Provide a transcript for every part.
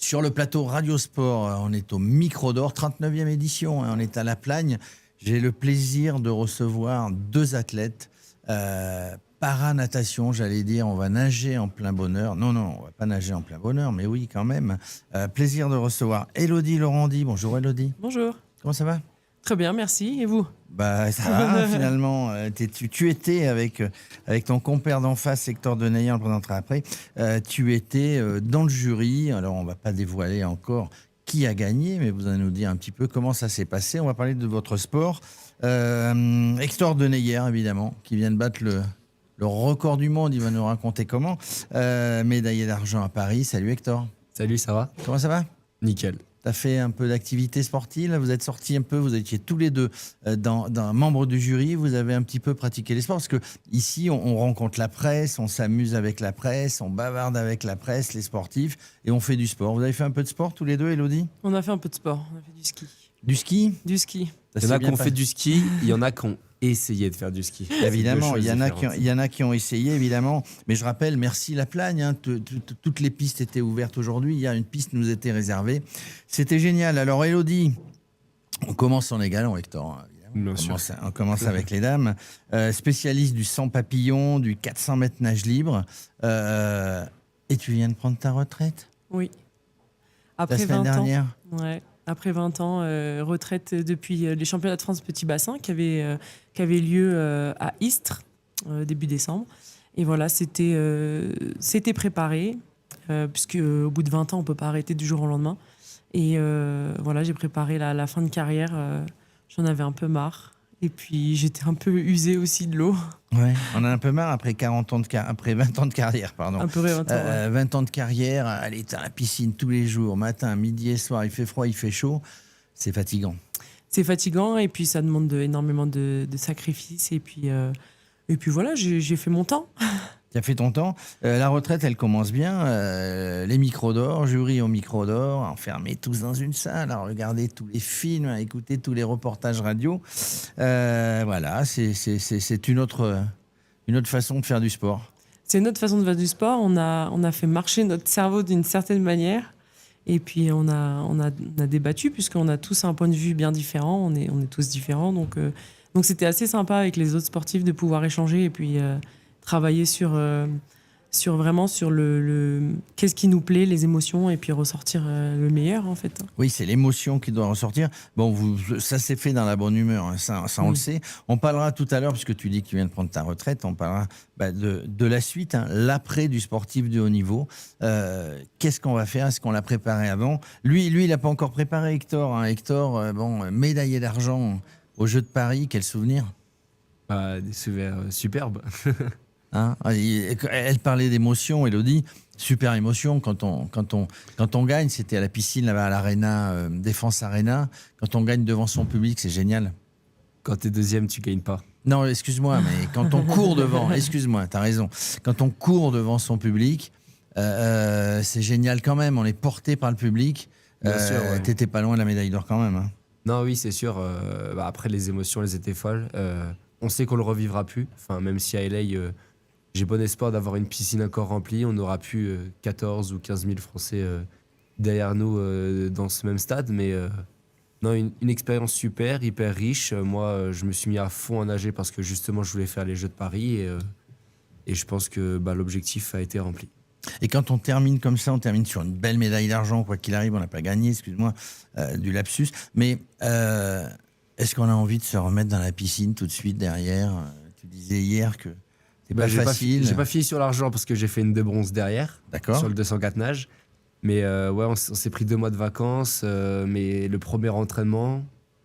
Sur le plateau Radio Sport, on est au Micro d'Or, 39e édition, on est à La Plagne. J'ai le plaisir de recevoir deux athlètes, para-natation, j'allais dire, on va nager en plein bonheur. Non, on va pas nager en plein bonheur, mais oui quand même. Plaisir de recevoir Élodie Laurandi. Bonjour Élodie. Bonjour. Comment ça va ? Très bien, merci. Et vous ? Bah, ça va, finalement. Tu étais avec ton compère d'en face, Hector Deneyer, on le présentera après. Tu étais dans le jury. Alors, on ne va pas dévoiler encore qui a gagné, mais vous allez nous dire un petit peu comment ça s'est passé. On va parler de votre sport. Hector Deneyer, évidemment, qui vient de battre le record du monde. Il va nous raconter comment. Médaillé d'argent à Paris. Salut Hector. Salut, ça va ? Comment ça va ? Nickel. Tu as fait un peu d'activité sportive, vous êtes sortis un peu, vous étiez tous les deux membres du jury, vous avez un petit peu pratiqué les sports, parce que ici on rencontre la presse, on s'amuse avec la presse, on bavarde avec la presse, les sportifs, et on fait du sport. Vous avez fait un peu de sport tous les deux, Élodie ? On a fait un peu de sport, on a fait du ski. Du ski ? Du ski. Il y en a qui ont fait du ski, il y en a qui ont essayé de faire du ski. Évidemment, il y en a qui ont essayé, évidemment. Mais je rappelle, merci La Plagne. Hein, toutes les pistes étaient ouvertes aujourd'hui. Il y a une piste qui nous était réservée. C'était génial. Alors, Élodie, on commence en égalant, Hector. Hein, on commence avec les dames. Spécialiste du 100 papillons, du 400 mètres nage libre. Et tu viens de prendre ta retraite ? Oui. Après la semaine 20 dernière. ans. Ouais. Après 20 ans, retraite depuis les championnats de France petit bassin qui avaient lieu à Istres, début décembre. Et voilà, c'était préparé, puisque au bout de 20 ans, on ne peut pas arrêter du jour au lendemain. Et voilà, j'ai préparé la fin de carrière. J'en avais un peu marre. Et puis, j'étais un peu usée aussi de l'eau. Ouais, on a un peu marre après 20 ans de carrière, pardon. Un peu 20 ans, ouais. 20 ans de carrière, aller à la piscine tous les jours, matin, midi et soir, il fait froid, il fait chaud, c'est fatigant. C'est fatigant et puis ça demande énormément de sacrifices. Et puis voilà, j'ai fait mon temps. Tu as fait ton temps. La retraite, elle commence bien. Les micros d'or, jury au micro d'or, enfermés tous dans une salle, à regarder tous les films, à écouter tous les reportages radio. Voilà, c'est une autre façon de faire du sport. C'est une autre façon de faire du sport. On a fait marcher notre cerveau d'une certaine manière. Et puis on a débattu, puisqu'on a tous un point de vue bien différent. On est tous différents. Donc c'était assez sympa avec les autres sportifs de pouvoir échanger et puis travailler sur le qu'est-ce qui nous plaît, les émotions, et puis ressortir le meilleur, en fait. Oui, c'est l'émotion qui doit ressortir. Bon, ça s'est fait dans la bonne humeur, hein, ça on le sait. On parlera tout à l'heure, puisque tu dis que tu viens de prendre ta retraite, on parlera de la suite, hein, l'après du sportif de haut niveau. Qu'est-ce qu'on va faire ? Est-ce qu'on l'a préparé avant ? Lui, il n'a pas encore préparé, Hector. Hein. Hector, médaillé d'argent aux Jeux de Paris, quel souvenir ? Des souvenirs superbes. Hein, elle parlait d'émotion, Élodie. Super émotion quand on gagne. C'était à la piscine là-bas à l'Arena, Défense Arena. Quand on gagne devant son public, c'est génial. Quand t'es deuxième, tu gagnes pas. Non, excuse-moi, mais quand on court devant, excuse-moi, t'as raison. Quand on court devant son public, c'est génial quand même. On est porté par le public. Bien sûr, ouais. T'étais pas loin de la médaille d'or quand même. Hein. Non, oui, c'est sûr. Après, les émotions, elles étaient folles. On sait qu'on le revivra plus. Enfin, même si à LA, j'ai bon espoir d'avoir une piscine encore remplie. On aura plus 14 ou 15 000 Français derrière nous dans ce même stade. Mais non, une expérience super, hyper riche. Moi, je me suis mis à fond à nager parce que justement, je voulais faire les Jeux de Paris. Et je pense que l'objectif a été rempli. Et quand on termine comme ça, on termine sur une belle médaille d'argent, quoi qu'il arrive, on n'a pas gagné, excuse-moi, du lapsus. Mais est-ce qu'on a envie de se remettre dans la piscine tout de suite derrière ? Tu disais hier que c'est pas facile. J'ai pas fini sur l'argent parce que j'ai fait une de bronze derrière. D'accord. Sur le 204 nage. Mais ouais, on s'est pris 2 mois de vacances. Mais le premier entraînement,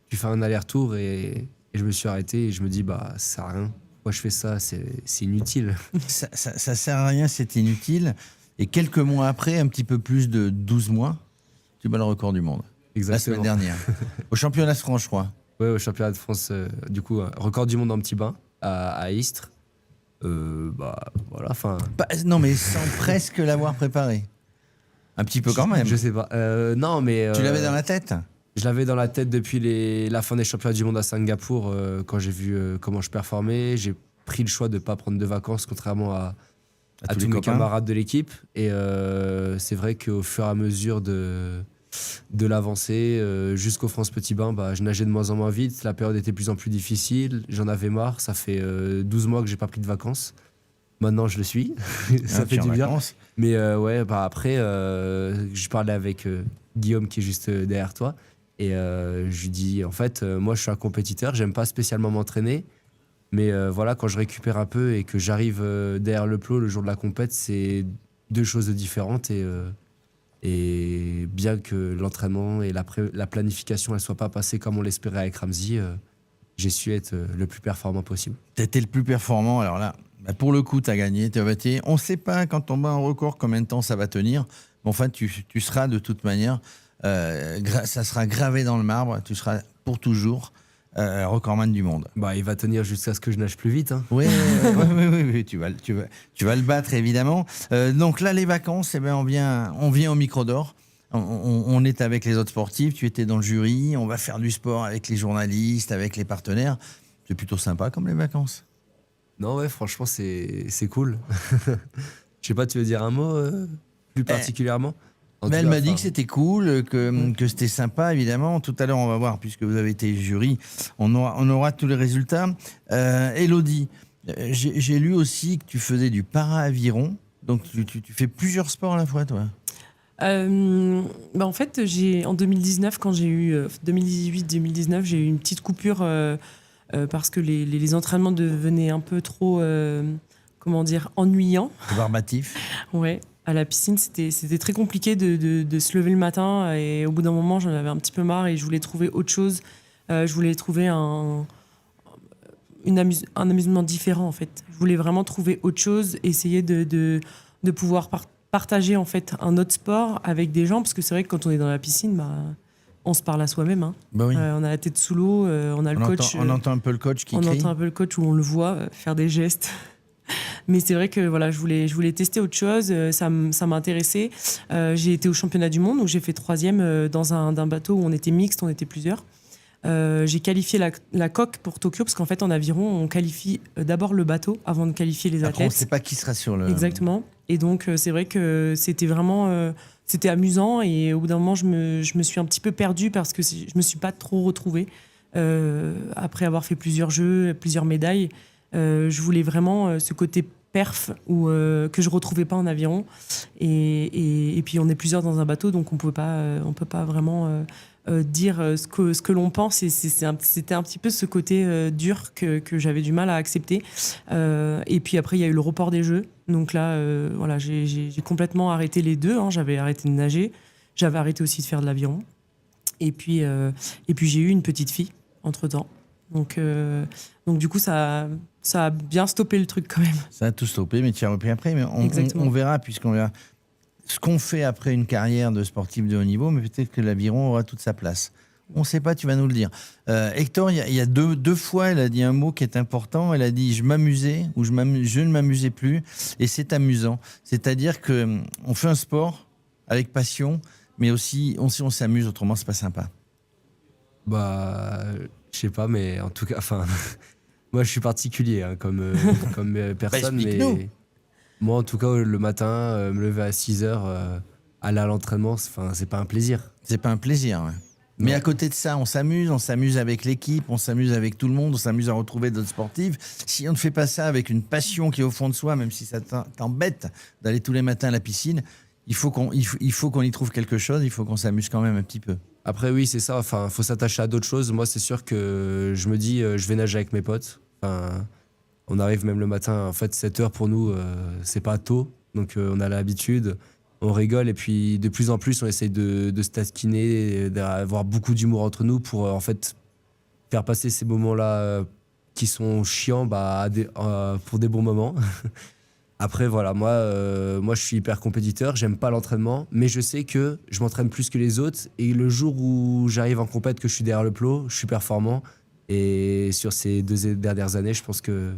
tu fais un aller-retour et je me suis arrêté et je me dis, ça sert à rien. Pourquoi je fais ça ? C'est inutile. Ça sert à rien, c'est inutile. Et quelques mois après, un petit peu plus de 12 mois, tu bats le record du monde. Exactement. La semaine dernière. Au championnat de France, je crois. Ouais, au championnat de France, du coup, record du monde en petit bain à Istres. Voilà, enfin. Non, mais sans presque l'avoir préparé. Un petit peu quand même. Je sais pas. Non, mais. Tu l'avais dans la tête ? Je l'avais dans la tête depuis la fin des championnats du monde à Singapour, quand j'ai vu comment je performais. J'ai pris le choix de ne pas prendre de vacances, contrairement à tous mes camarades de l'équipe. Et c'est vrai qu'au fur et à mesure de l'avancée jusqu'au France Petit Bain, je nageais de moins en moins vite. La période était de plus en plus difficile. J'en avais marre. Ça fait 12 mois que j'ai pas pris de vacances. Maintenant, je le suis. Ça fait du bien. Vacances. Mais après, je parlais avec Guillaume qui est juste derrière toi. Et je lui dis, en fait, moi, je suis un compétiteur. J'aime pas spécialement m'entraîner. Mais voilà, quand je récupère un peu et que j'arrive derrière le plot le jour de la compète, c'est deux choses différentes. Et bien que l'entraînement et la planification ne soient pas passées comme on l'espérait avec Ramzi, j'ai su être le plus performant possible. Tu étais le plus performant. Alors là, pour le coup, tu as gagné. On ne sait pas quand on bat un record combien de temps ça va tenir. Mais enfin, tu seras de toute manière, ça sera gravé dans le marbre. Tu seras pour toujours recordman du monde. Il va tenir jusqu'à ce que je nage plus vite. Hein. Oui, tu vas le battre évidemment. Donc là, les vacances, on vient au Micro d'Or. On est avec les autres sportifs. Tu étais dans le jury. On va faire du sport avec les journalistes, avec les partenaires. C'est plutôt sympa comme les vacances. Non, ouais, franchement, c'est cool. Je sais pas, tu veux dire un mot plus particulièrement? Mais elle m'a dit que c'était cool, que c'était sympa, évidemment. Tout à l'heure, on va voir, puisque vous avez été jury, on aura tous les résultats. Élodie, j'ai lu aussi que tu faisais du para-aviron. Donc, tu fais plusieurs sports à la fois, toi. En fait, en 2019, quand j'ai eu 2018-2019, j'ai eu une petite coupure parce que les entraînements devenaient un peu trop, ennuyants. Barbatif. Ouais. À la piscine, c'était très compliqué de se lever le matin et au bout d'un moment, j'en avais un petit peu marre et je voulais trouver autre chose. Je voulais trouver un amusement différent en fait. Je voulais vraiment trouver autre chose, essayer de pouvoir partager en fait un autre sport avec des gens parce que c'est vrai que quand on est dans la piscine, on se parle à soi-même. Hein. Oui. On a la tête sous l'eau, on a le coach. On entend un peu le coach qui crie. On entend un peu le coach où on le voit faire des gestes. Mais c'est vrai que voilà, je voulais tester autre chose, ça m'intéressait. J'ai été au championnat du monde où j'ai fait 3e dans un bateau où on était mixte, on était plusieurs. J'ai qualifié la coque pour Tokyo parce qu'en fait en aviron on qualifie d'abord le bateau avant de qualifier les athlètes. Après, on ne sait pas qui sera sur le... Exactement. Et donc c'est vrai que c'était vraiment c'était amusant et au bout d'un moment je me suis un petit peu perdue parce que je me suis pas trop retrouvée après avoir fait plusieurs jeux, plusieurs médailles. Je voulais vraiment ce côté perf que je retrouvais pas en aviron et puis on est plusieurs dans un bateau donc on peut pas vraiment dire ce que l'on pense et c'était un petit peu ce côté dur que j'avais du mal à accepter et puis après il y a eu le report des jeux donc là voilà j'ai complètement arrêté les deux hein. J'avais arrêté de nager, j'avais arrêté aussi de faire de l'aviron et puis j'ai eu une petite fille entre temps donc du coup ça a bien stoppé le truc quand même. Ça a tout stoppé, mais tu as repris après. Mais on verra, puisqu'on verra ce qu'on fait après une carrière de sportif de haut niveau, mais peut-être que l'aviron aura toute sa place. On ne sait pas, tu vas nous le dire. Hector, il y a deux fois, elle a dit un mot qui est important. Elle a dit « je m'amusais » ou « je ne m'amusais plus ». Et c'est amusant. C'est-à-dire qu'on fait un sport avec passion, mais aussi on s'amuse, autrement c'est pas sympa. Je sais pas, mais en tout cas, moi je suis particulier hein, comme personne, mais moi en tout cas le matin, me lever à 6h, aller à l'entraînement, c'est pas un plaisir. C'est pas un plaisir, ouais. Mais à côté de ça, on s'amuse avec l'équipe, on s'amuse avec tout le monde, on s'amuse à retrouver d'autres sportifs. Si on ne fait pas ça avec une passion qui est au fond de soi, même si ça t'embête d'aller tous les matins à la piscine, il faut qu'on y trouve quelque chose, il faut qu'on s'amuse quand même un petit peu. Après oui, c'est ça, faut s'attacher à d'autres choses. Moi c'est sûr que je me dis, je vais nager avec mes potes. On arrive même le matin, en fait 7h pour nous, c'est pas tôt, donc on a l'habitude. On rigole et puis de plus en plus on essaye de se taquiner, d'avoir beaucoup d'humour entre nous pour en fait faire passer ces moments-là qui sont chiants pour des bons moments. Après voilà, moi je suis hyper compétiteur, j'aime pas l'entraînement, mais je sais que je m'entraîne plus que les autres et le jour où j'arrive en compète, que je suis derrière le plot, je suis performant et sur ces 2 dernières années, je pense que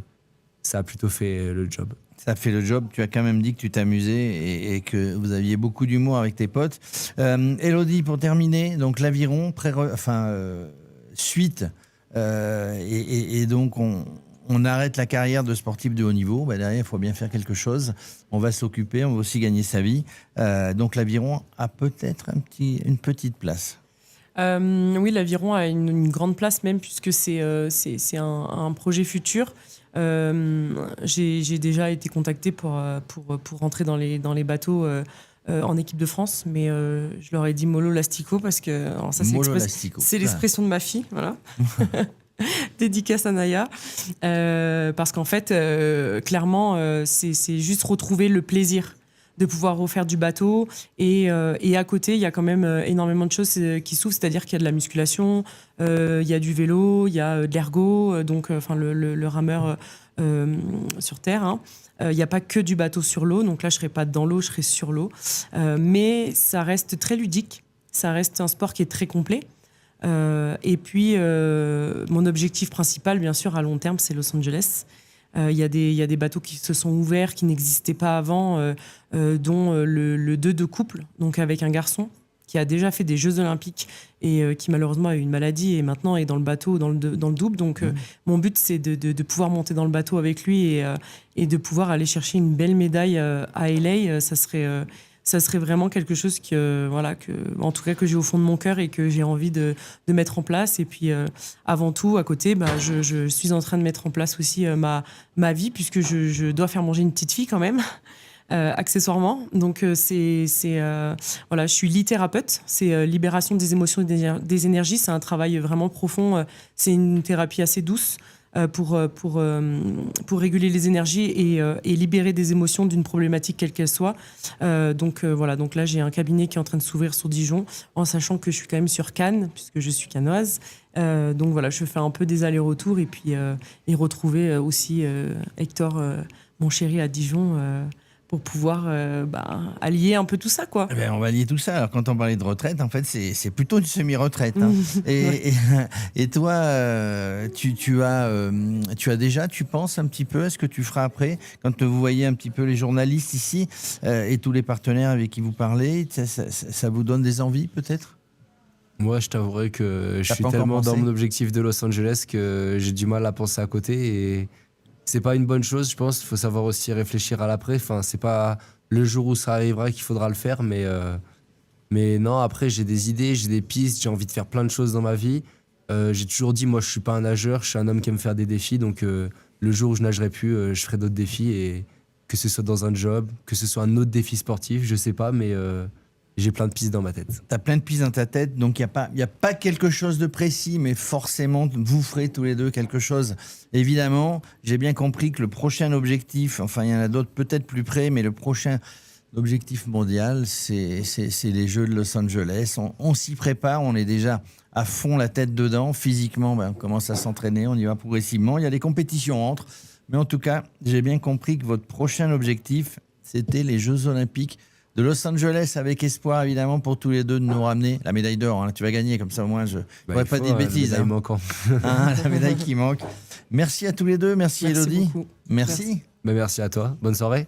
ça a plutôt fait le job. Ça fait le job. Tu as quand même dit que tu t'amusais et que vous aviez beaucoup d'humour avec tes potes. Élodie, pour terminer, donc l'aviron, suite. Et donc, on arrête la carrière de sportif de haut niveau. Derrière, il faut bien faire quelque chose. On va s'occuper, on va aussi gagner sa vie. Donc l'aviron a peut-être une petite place. Oui, l'aviron a une grande place même, puisque c'est un projet futur. J'ai déjà été contactée pour rentrer dans les bateaux en équipe de France, mais je leur ai dit mollo lastico, parce que alors ça, c'est l'expression de ma fille, voilà. Dédicace à Naya, parce qu'en fait, clairement, c'est juste retrouver le plaisir de pouvoir refaire du bateau, et à côté il y a quand même énormément de choses qui s'ouvrent, c'est-à-dire qu'il y a de la musculation, il y a du vélo, il y a de l'ergo, donc enfin le rameur sur terre, hein. Il n'y a pas que du bateau sur l'eau, donc là je serai pas dans l'eau, je serai sur l'eau, mais ça reste très ludique, ça reste un sport qui est très complet. Et puis mon objectif principal, bien sûr, à long terme, c'est Los Angeles. Il y a des bateaux qui se sont ouverts, qui n'existaient pas avant, dont le 2 de couple, donc avec un garçon qui a déjà fait des Jeux Olympiques et qui malheureusement a eu une maladie et maintenant est dans le bateau, dans le double. Donc mon but, c'est de pouvoir monter dans le bateau avec lui et de pouvoir aller chercher une belle médaille à LA. Ça serait vraiment quelque chose en tout cas, que j'ai au fond de mon cœur et que j'ai envie de mettre en place. Et puis, avant tout, à côté, je suis en train de mettre en place aussi ma vie, puisque je dois faire manger une petite fille quand même, accessoirement. Donc, je suis littérapeute. C'est libération des émotions et des énergies. C'est un travail vraiment profond. C'est une thérapie assez douce. Pour réguler les énergies et libérer des émotions d'une problématique quelle qu'elle soit. Donc là, j'ai un cabinet qui est en train de s'ouvrir sur Dijon, en sachant que je suis quand même sur Cannes, puisque je suis cannoise. Donc voilà, je fais un peu des allers-retours et puis et retrouver aussi Hector, mon chéri, à Dijon, pour pouvoir allier un peu tout ça, quoi. On va allier tout ça. Alors, quand on parlait de retraite, en fait, c'est plutôt une semi-retraite, hein. Et toi, tu as déjà, tu penses un petit peu à ce que tu feras après, quand vous voyez un petit peu les journalistes ici et tous les partenaires avec qui vous parlez, ça vous donne des envies, peut-être? Moi, je t'avouerai que je suis tellement dans mon objectif de Los Angeles que j'ai du mal à penser à côté, et c'est pas une bonne chose, je pense. Il faut savoir aussi réfléchir à l'après. Enfin, c'est pas le jour où ça arrivera qu'il faudra le faire, mais non, après, j'ai des idées, j'ai des pistes, j'ai envie de faire plein de choses dans ma vie. J'ai toujours dit, moi, je suis pas un nageur, je suis un homme qui aime faire des défis, donc le jour où je nagerai plus, je ferai d'autres défis, et que ce soit dans un job, que ce soit un autre défi sportif, je sais pas, mais j'ai plein de pistes dans ma tête. Tu as plein de pistes dans ta tête, donc il n'y a pas quelque chose de précis, mais forcément, vous ferez tous les deux quelque chose. Évidemment, j'ai bien compris que le prochain objectif, enfin, il y en a d'autres peut-être plus près, mais le prochain objectif mondial, c'est les Jeux de Los Angeles. On s'y prépare, on est déjà à fond la tête dedans. Physiquement, on commence à s'entraîner, on y va progressivement. Il y a des compétitions entre, mais en tout cas, j'ai bien compris que votre prochain objectif, c'était les Jeux Olympiques de Los Angeles, avec espoir évidemment pour tous les deux de nous ramener la médaille d'or, hein. Tu vas gagner, comme ça au moins je ne pourrais pas dire de bêtises. La médaille manquante. La médaille qui manque. Merci à tous les deux, merci Élodie. Merci beaucoup. Merci. Merci à toi, bonne soirée.